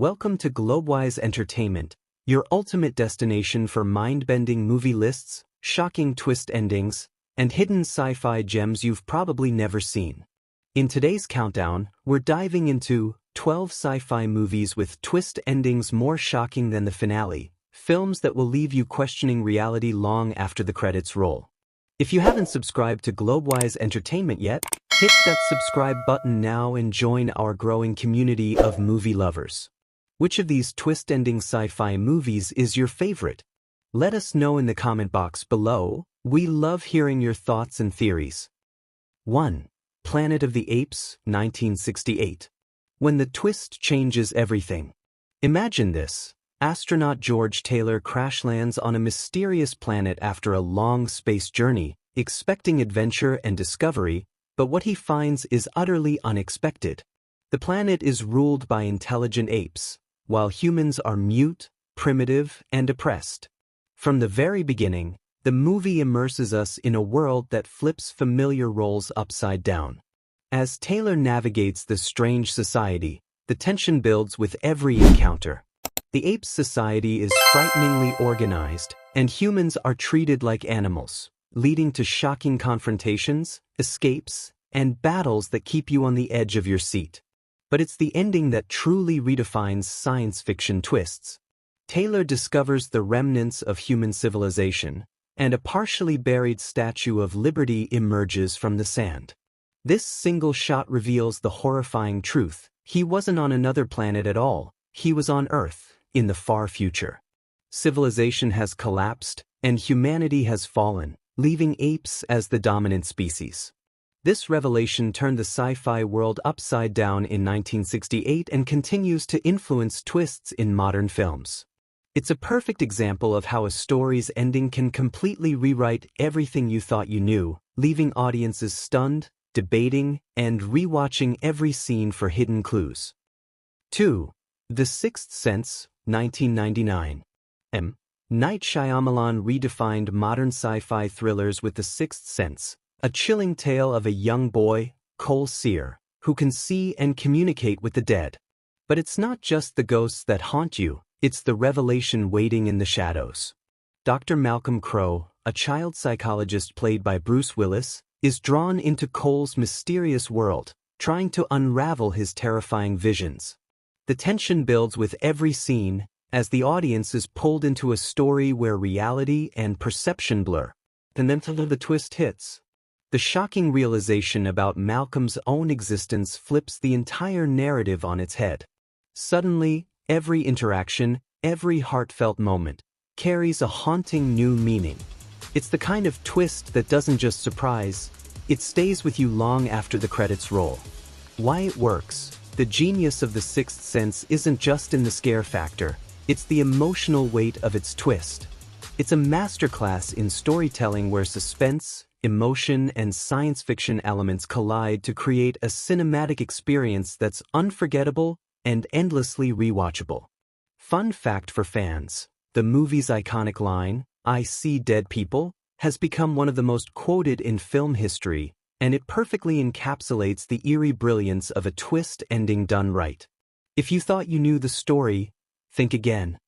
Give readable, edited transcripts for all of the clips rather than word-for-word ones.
Welcome to Globewise Entertainment, your ultimate destination for mind-bending movie lists, shocking twist endings, and hidden sci-fi gems you've probably never seen. In today's countdown, we're diving into 12 sci-fi movies with twist endings more shocking than the finale, films that will leave you questioning reality long after the credits roll. If you haven't subscribed to Globewise Entertainment yet, hit that subscribe button now and join our growing community of movie lovers. Which of these twist-ending sci-fi movies is your favorite? Let us know in the comment box below. We love hearing your thoughts and theories. 1. Planet of the Apes, 1968. When the twist changes everything. Imagine this. Astronaut George Taylor crash lands on a mysterious planet after a long space journey, expecting adventure and discovery, but what he finds is utterly unexpected. The planet is ruled by intelligent apes, while humans are mute, primitive, and oppressed. From the very beginning, the movie immerses us in a world that flips familiar roles upside down. As Taylor navigates this strange society, the tension builds with every encounter. The Apes society is frighteningly organized, and humans are treated like animals, leading to shocking confrontations, escapes, and battles that keep you on the edge of your seat. But it's the ending that truly redefines science fiction twists. Taylor discovers the remnants of human civilization, and a partially buried Statue of Liberty emerges from the sand. This single shot reveals the horrifying truth. He wasn't on another planet at all. He was on Earth, in the far future. Civilization has collapsed, and humanity has fallen, leaving apes as the dominant species. This revelation turned the sci-fi world upside down in 1968 and continues to influence twists in modern films. It's a perfect example of how a story's ending can completely rewrite everything you thought you knew, leaving audiences stunned, debating, and rewatching every scene for hidden clues. 2. The Sixth Sense, 1999. Night Shyamalan redefined modern sci-fi thrillers with The Sixth Sense, a chilling tale of a young boy, Cole Sear, who can see and communicate with the dead. But it's not just the ghosts that haunt you, it's the revelation waiting in the shadows. Dr. Malcolm Crowe, a child psychologist played by Bruce Willis, is drawn into Cole's mysterious world, trying to unravel his terrifying visions. The tension builds with every scene, as the audience is pulled into a story where reality and perception blur. And then the twist hits. The shocking realization about Malcolm's own existence flips the entire narrative on its head. Suddenly, every interaction, every heartfelt moment, carries a haunting new meaning. It's the kind of twist that doesn't just surprise, it stays with you long after the credits roll. Why it works. The genius of The Sixth Sense isn't just in the scare factor, it's the emotional weight of its twist. It's a masterclass in storytelling where suspense, emotion, and science fiction elements collide to create a cinematic experience that's unforgettable and endlessly rewatchable. Fun fact for fans, the movie's iconic line, "I see dead people," has become one of the most quoted in film history, and it perfectly encapsulates the eerie brilliance of a twist ending done right. If you thought you knew the story, think again.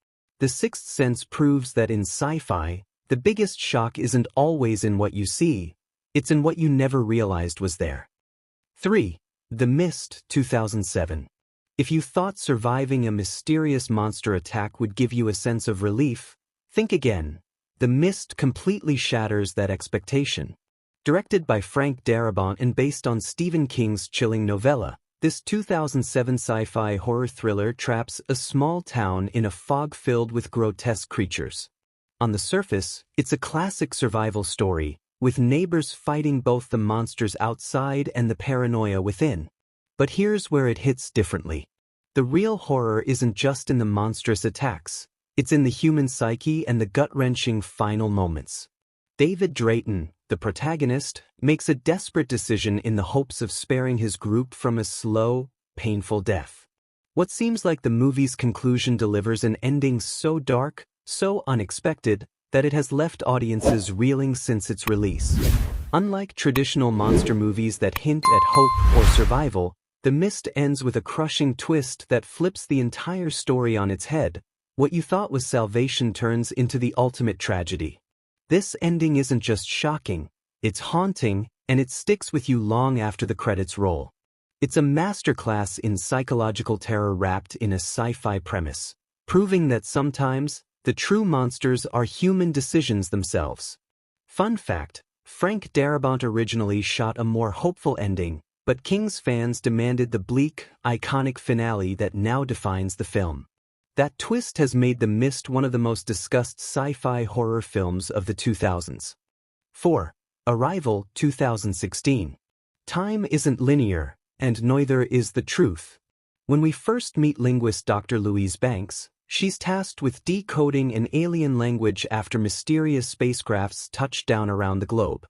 The Sixth Sense proves that in sci-fi, the biggest shock isn't always in what you see, it's in what you never realized was there. 3. The Mist, 2007. If you thought surviving a mysterious monster attack would give you a sense of relief, think again. The Mist completely shatters that expectation. Directed by Frank Darabont and based on Stephen King's chilling novella, this 2007 sci-fi horror thriller traps a small town in a fog filled with grotesque creatures. On the surface, it's a classic survival story, with neighbors fighting both the monsters outside and the paranoia within. But here's where it hits differently. The real horror isn't just in the monstrous attacks, it's in the human psyche and the gut-wrenching final moments. David Drayton, the protagonist, makes a desperate decision in the hopes of sparing his group from a slow, painful death. What seems like the movie's conclusion delivers an ending so dark, so unexpected, that it has left audiences reeling since its release. Unlike traditional monster movies that hint at hope or survival, The Mist ends with a crushing twist that flips the entire story on its head. What you thought was salvation turns into the ultimate tragedy. This ending isn't just shocking, it's haunting, and it sticks with you long after the credits roll. It's a masterclass in psychological terror wrapped in a sci-fi premise, proving that sometimes, the true monsters are human decisions themselves. Fun fact, Frank Darabont originally shot a more hopeful ending, but King's fans demanded the bleak, iconic finale that now defines the film. That twist has made The Mist one of the most discussed sci-fi horror films of the 2000s. 4. Arrival, 2016. Time isn't linear, and neither is the truth. When we first meet linguist Dr. Louise Banks, she's tasked with decoding an alien language after mysterious spacecrafts touch down around the globe.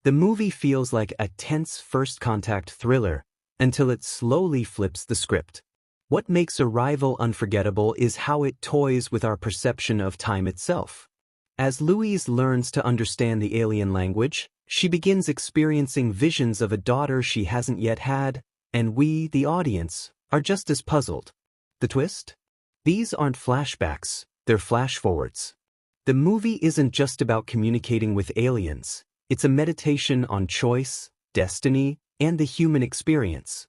The movie feels like a tense first-contact thriller, until it slowly flips the script. What makes Arrival unforgettable is how it toys with our perception of time itself. As Louise learns to understand the alien language, she begins experiencing visions of a daughter she hasn't yet had, and we, the audience, are just as puzzled. The twist? These aren't flashbacks, they're flash-forwards. The movie isn't just about communicating with aliens. It's a meditation on choice, destiny, and the human experience.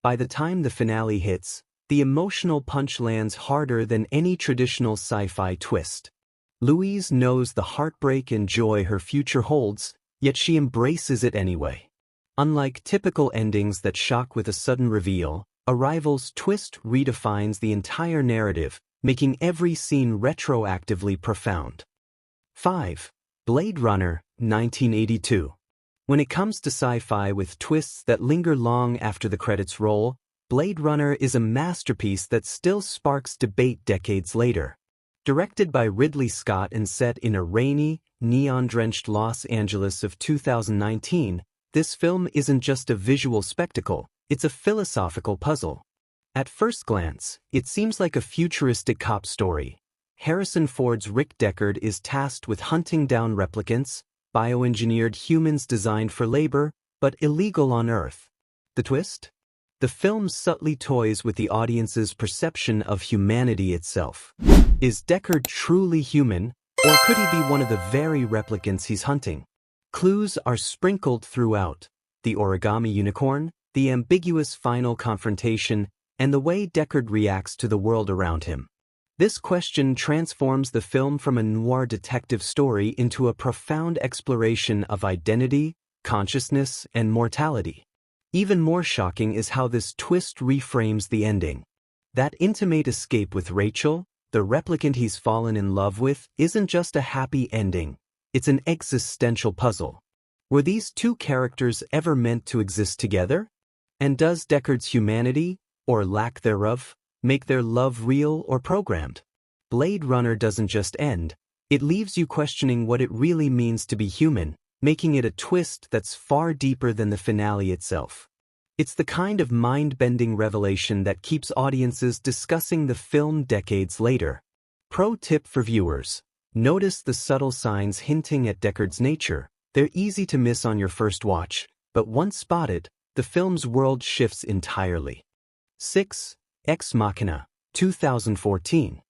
By the time the finale hits, the emotional punch lands harder than any traditional sci-fi twist. Louise knows the heartbreak and joy her future holds, yet she embraces it anyway. Unlike typical endings that shock with a sudden reveal, Arrival's twist redefines the entire narrative, making every scene retroactively profound. 5. Blade Runner, 1982. When it comes to sci-fi with twists that linger long after the credits roll, Blade Runner is a masterpiece that still sparks debate decades later. Directed by Ridley Scott and set in a rainy, neon-drenched Los Angeles of 2019, this film isn't just a visual spectacle, it's a philosophical puzzle. At first glance, it seems like a futuristic cop story. Harrison Ford's Rick Deckard is tasked with hunting down replicants, bioengineered humans designed for labor, but illegal on Earth. The twist? The film subtly toys with the audience's perception of humanity itself. Is Deckard truly human, or could he be one of the very replicants he's hunting? Clues are sprinkled throughout: the origami unicorn, the ambiguous final confrontation, and the way Deckard reacts to the world around him. This question transforms the film from a noir detective story into a profound exploration of identity, consciousness, and mortality. Even more shocking is how this twist reframes the ending. That intimate escape with Rachel, the replicant he's fallen in love with, isn't just a happy ending. It's an existential puzzle. Were these two characters ever meant to exist together? And does Deckard's humanity, or lack thereof, make their love real or programmed? Blade Runner doesn't just end, it leaves you questioning what it really means to be human, making it a twist that's far deeper than the finale itself. It's the kind of mind-bending revelation that keeps audiences discussing the film decades later. Pro tip for viewers: notice the subtle signs hinting at Deckard's nature. They're easy to miss on your first watch, but once spotted, the film's world shifts entirely. 6. Ex Machina, 2014.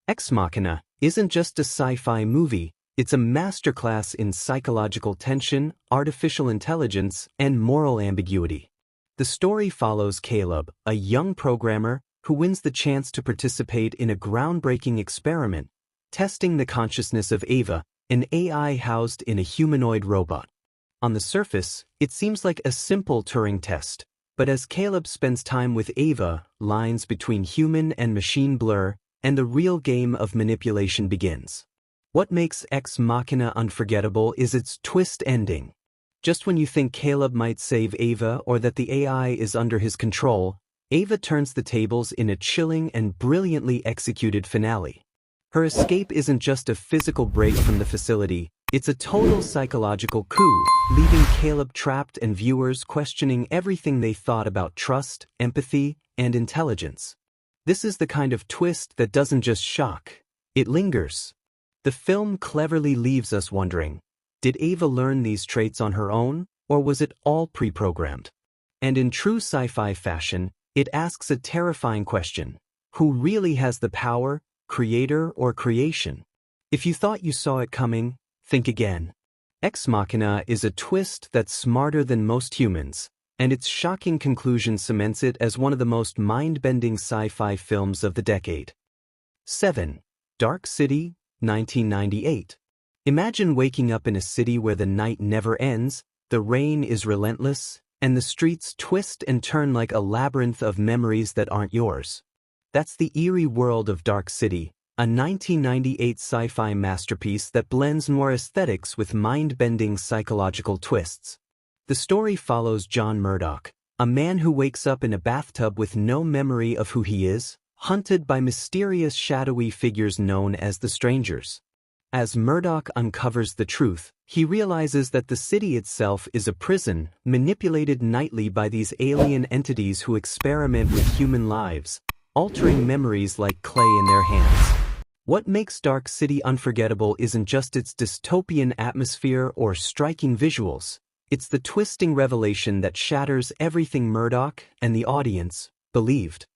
Ex Machina isn't just a sci-fi movie, it's a masterclass in psychological tension, artificial intelligence, and moral ambiguity. The story follows Caleb, a young programmer who wins the chance to participate in a groundbreaking experiment, testing the consciousness of Ava, an AI housed in a humanoid robot. On the surface, it seems like a simple Turing test, but as Caleb spends time with Ava, lines between human and machine blur, and the real game of manipulation begins. What makes Ex Machina unforgettable is its twist ending. Just when you think Caleb might save Ava or that the AI is under his control, Ava turns the tables in a chilling and brilliantly executed finale. Her escape isn't just a physical break from the facility, it's a total psychological coup, leaving Caleb trapped and viewers questioning everything they thought about trust, empathy, and intelligence. This is the kind of twist that doesn't just shock, it lingers. The film cleverly leaves us wondering, did Ava learn these traits on her own, or was it all pre-programmed? And in true sci-fi fashion, It asks a terrifying question. Who really has the power, creator or creation? If you thought you saw it coming, think again. Ex Machina is a twist that's smarter than most humans, and its shocking conclusion cements it as one of the most mind-bending sci-fi films of the decade. 7. Dark City, 1998. Imagine waking up in a city where the night never ends, the rain is relentless, and the streets twist and turn like a labyrinth of memories that aren't yours. That's the eerie world of Dark City, a 1998 sci-fi masterpiece that blends noir aesthetics with mind-bending psychological twists. The story follows John Murdoch, a man who wakes up in a bathtub with no memory of who he is, hunted by mysterious shadowy figures known as the Strangers. As Murdoch uncovers the truth, he realizes that the city itself is a prison, manipulated nightly by these alien entities who experiment with human lives, altering memories like clay in their hands. What makes Dark City unforgettable isn't just its dystopian atmosphere or striking visuals, it's the twisting revelation that shatters everything Murdoch and the audience believed.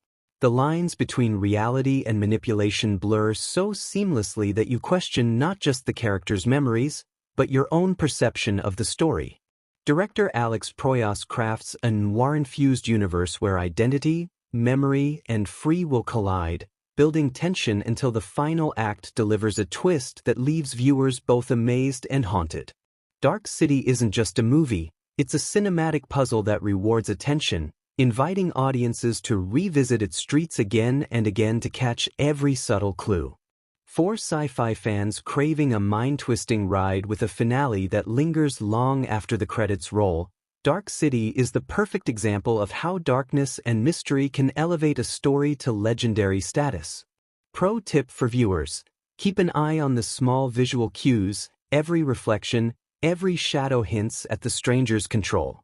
The lines between reality and manipulation blur so seamlessly that you question not just the characters' memories, but your own perception of the story. Director Alex Proyas crafts a noir-infused universe where identity, memory, and free will collide, building tension until the final act delivers a twist that leaves viewers both amazed and haunted. Dark City isn't just a movie, it's a cinematic puzzle that rewards attention, inviting audiences to revisit its streets again and again to catch every subtle clue. For sci-fi fans craving a mind-twisting ride with a finale that lingers long after the credits roll, Dark City is the perfect example of how darkness and mystery can elevate a story to legendary status. Pro tip for viewers: keep an eye on the small visual cues, every reflection, every shadow hints at the Stranger's control.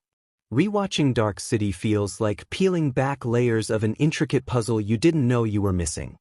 Rewatching Dark City feels like peeling back layers of an intricate puzzle you didn't know you were missing.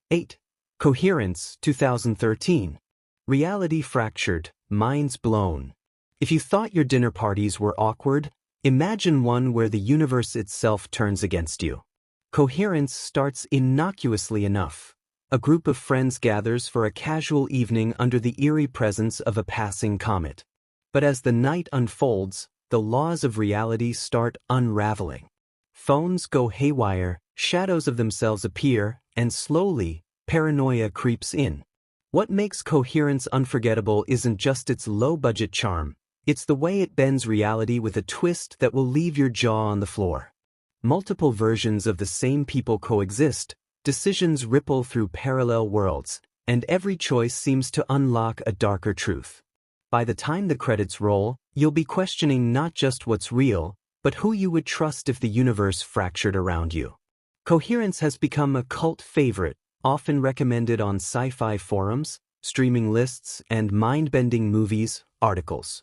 8. Coherence, 2013. Reality fractured, minds blown. If you thought your dinner parties were awkward, imagine one where the universe itself turns against you. Coherence starts innocuously enough. A group of friends gathers for a casual evening under the eerie presence of a passing comet. But as the night unfolds, the laws of reality start unraveling. Phones go haywire, shadows of themselves appear, and slowly, paranoia creeps in. What makes Coherence unforgettable isn't just its low-budget charm, it's the way it bends reality with a twist that will leave your jaw on the floor. Multiple versions of the same people coexist, decisions ripple through parallel worlds, and every choice seems to unlock a darker truth. By the time the credits roll, you'll be questioning not just what's real, but who you would trust if the universe fractured around you. Coherence has become a cult favorite, often recommended on sci-fi forums, streaming lists, and mind-bending movies articles.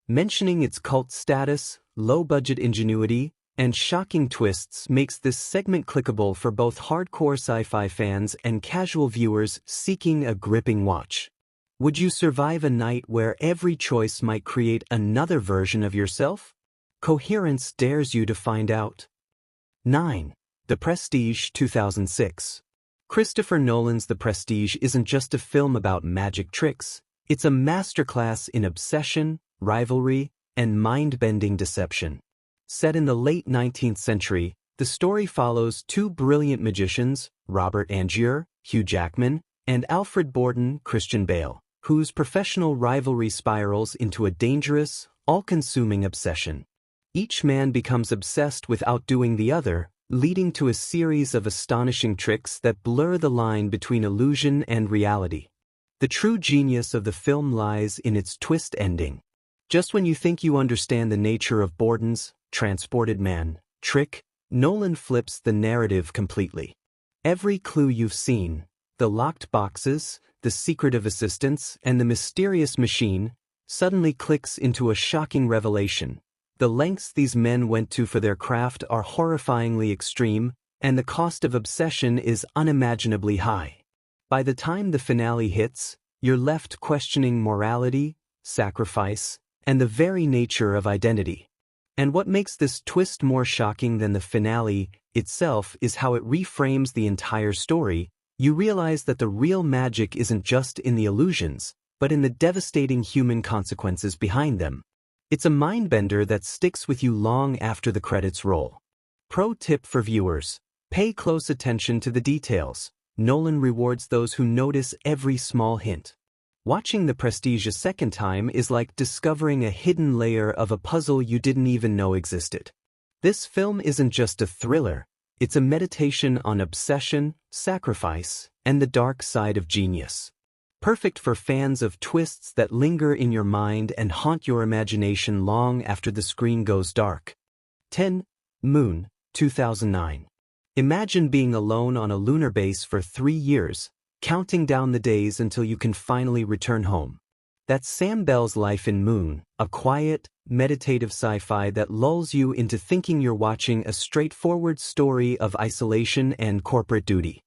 Mentioning its cult status, low-budget ingenuity, and shocking twists makes this segment clickable for both hardcore sci-fi fans and casual viewers seeking a gripping watch. Would you survive a night where every choice might create another version of yourself? Coherence dares you to find out. 9. The Prestige, 2006. Christopher Nolan's The Prestige isn't just a film about magic tricks, it's a masterclass in obsession, rivalry, and mind-bending deception. Set in the late 19th century, the story follows two brilliant magicians, Robert Angier, Hugh Jackman, and Alfred Borden, Christian Bale, whose professional rivalry spirals into a dangerous, all-consuming obsession. Each man becomes obsessed with outdoing the other, leading to a series of astonishing tricks that blur the line between illusion and reality. The true genius of the film lies in its twist ending. Just when you think you understand the nature of Borden's transported man trick, Nolan flips the narrative completely. Every clue you've seen, the locked boxes, the secretive assistants, and the mysterious machine, suddenly clicks into a shocking revelation. The lengths these men went to for their craft are horrifyingly extreme, and the cost of obsession is unimaginably high. By the time the finale hits, you're left questioning morality, sacrifice, and the very nature of identity. And what makes this twist more shocking than the finale itself is how it reframes the entire story. You realize that the real magic isn't just in the illusions, but in the devastating human consequences behind them. It's a mindbender that sticks with you long after the credits roll. Pro tip for viewers: pay close attention to the details. Nolan rewards those who notice every small hint. Watching The Prestige a second time is like discovering a hidden layer of a puzzle you didn't even know existed. This film isn't just a thriller, it's a meditation on obsession, sacrifice, and the dark side of genius. Perfect for fans of twists that linger in your mind and haunt your imagination long after the screen goes dark. 10. Moon, 2009. Imagine being alone on a lunar base for 3 years, counting down the days until you can finally return home. That's Sam Bell's life in Moon, a quiet, meditative sci-fi that lulls you into thinking you're watching a straightforward story of isolation and corporate duty.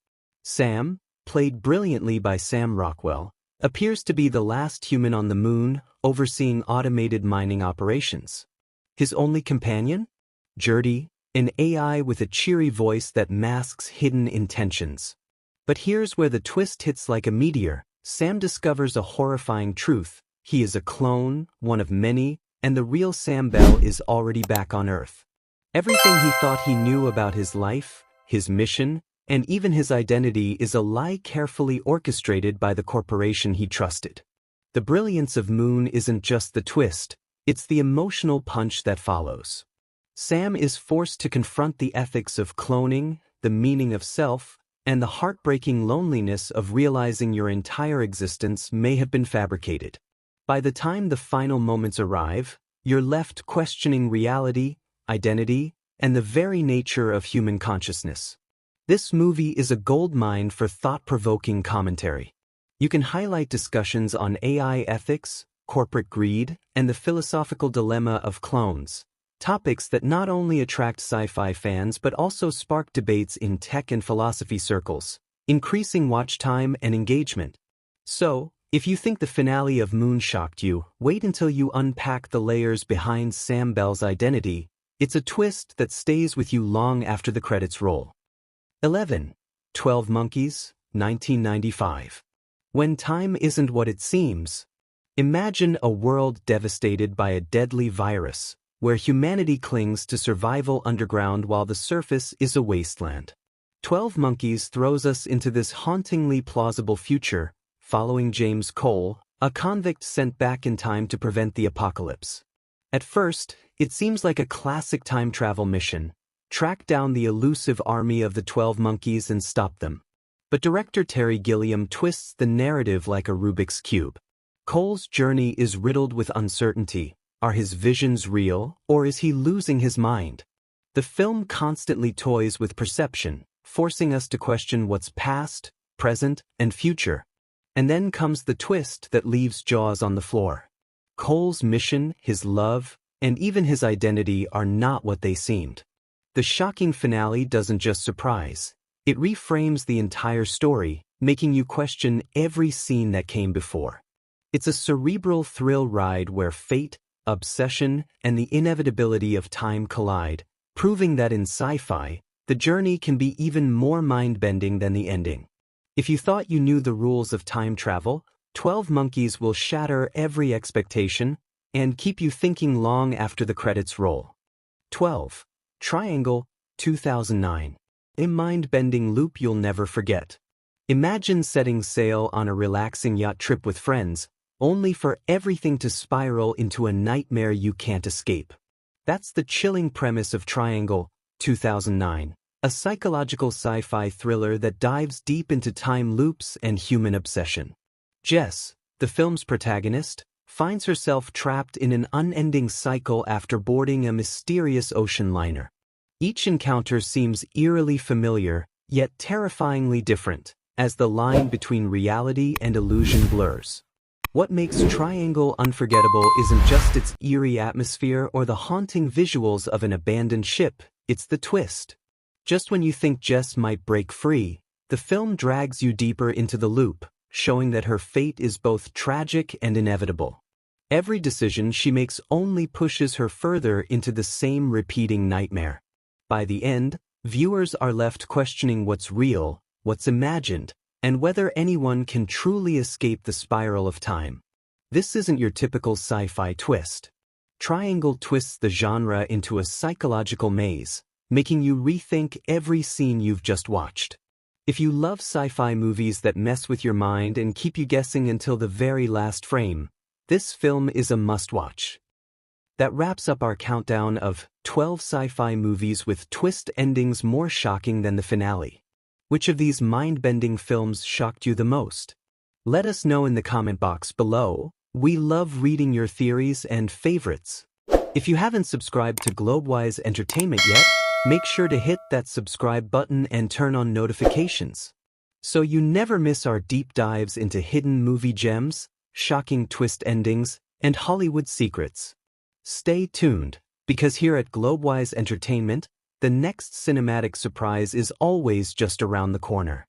Sam, played brilliantly by Sam Rockwell, appears to be the last human on the moon, overseeing automated mining operations. His only companion? Gertie, an AI with a cheery voice that masks hidden intentions. But here's where the twist hits like a meteor. Sam discovers a horrifying truth. He is a clone, one of many, and the real Sam Bell is already back on Earth. Everything he thought he knew about his life, his mission, and even his identity is a lie carefully orchestrated by the corporation he trusted. The brilliance of Moon isn't just the twist, it's the emotional punch that follows. Sam is forced to confront the ethics of cloning, the meaning of self, and the heartbreaking loneliness of realizing your entire existence may have been fabricated. By the time the final moments arrive, you're left questioning reality, identity, and the very nature of human consciousness. This movie is a goldmine for thought-provoking commentary. You can highlight discussions on AI ethics, corporate greed, and the philosophical dilemma of clones. Topics that not only attract sci-fi fans but also spark debates in tech and philosophy circles, increasing watch time and engagement. So, if you think the finale of Moon shocked you, wait until you unpack the layers behind Sam Bell's identity. It's a twist that stays with you long after the credits roll. 11. 12 Monkeys, 1995. When time isn't what it seems. Imagine a world devastated by a deadly virus, where humanity clings to survival underground while the surface is a wasteland. 12 Monkeys throws us into this hauntingly plausible future, following James Cole, a convict sent back in time to prevent the apocalypse. At first, it seems like a classic time travel mission: track down the elusive army of the 12 Monkeys and stop them. But director Terry Gilliam twists the narrative like a Rubik's Cube. Cole's journey is riddled with uncertainty. Are his visions real, or is he losing his mind? The film constantly toys with perception, forcing us to question what's past, present, and future. And then comes the twist that leaves jaws on the floor. Cole's mission, his love, and even his identity are not what they seemed. The shocking finale doesn't just surprise. It reframes the entire story, making you question every scene that came before. It's a cerebral thrill ride where fate, obsession, and the inevitability of time collide, proving that in sci-fi, the journey can be even more mind-bending than the ending. If you thought you knew the rules of time travel, 12 Monkeys will shatter every expectation and keep you thinking long after the credits roll. 12. Triangle, 2009. A mind-bending loop you'll never forget. Imagine setting sail on a relaxing yacht trip with friends, only for everything to spiral into a nightmare you can't escape. That's the chilling premise of Triangle, 2009, a psychological sci-fi thriller that dives deep into time loops and human obsession. Jess, the film's protagonist, finds herself trapped in an unending cycle after boarding a mysterious ocean liner. Each encounter seems eerily familiar, yet terrifyingly different, as the line between reality and illusion blurs. What makes Triangle unforgettable isn't just its eerie atmosphere or the haunting visuals of an abandoned ship, it's the twist. Just when you think Jess might break free, the film drags you deeper into the loop, showing that her fate is both tragic and inevitable. Every decision she makes only pushes her further into the same repeating nightmare. By the end, viewers are left questioning what's real, what's imagined, and whether anyone can truly escape the spiral of time. This isn't your typical sci-fi twist. Triangle twists the genre into a psychological maze, making you rethink every scene you've just watched. If you love sci-fi movies that mess with your mind and keep you guessing until the very last frame, this film is a must-watch. That wraps up our countdown of 12 sci-fi movies with twist endings more shocking than the finale. Which of these mind-bending films shocked you the most? Let us know in the comment box below. We love reading your theories and favorites. If you haven't subscribed to Globewise Entertainment yet, make sure to hit that subscribe button and turn on notifications, so you never miss our deep dives into hidden movie gems, shocking twist endings, and Hollywood secrets. Stay tuned, because here at Globewise Entertainment, the next cinematic surprise is always just around the corner.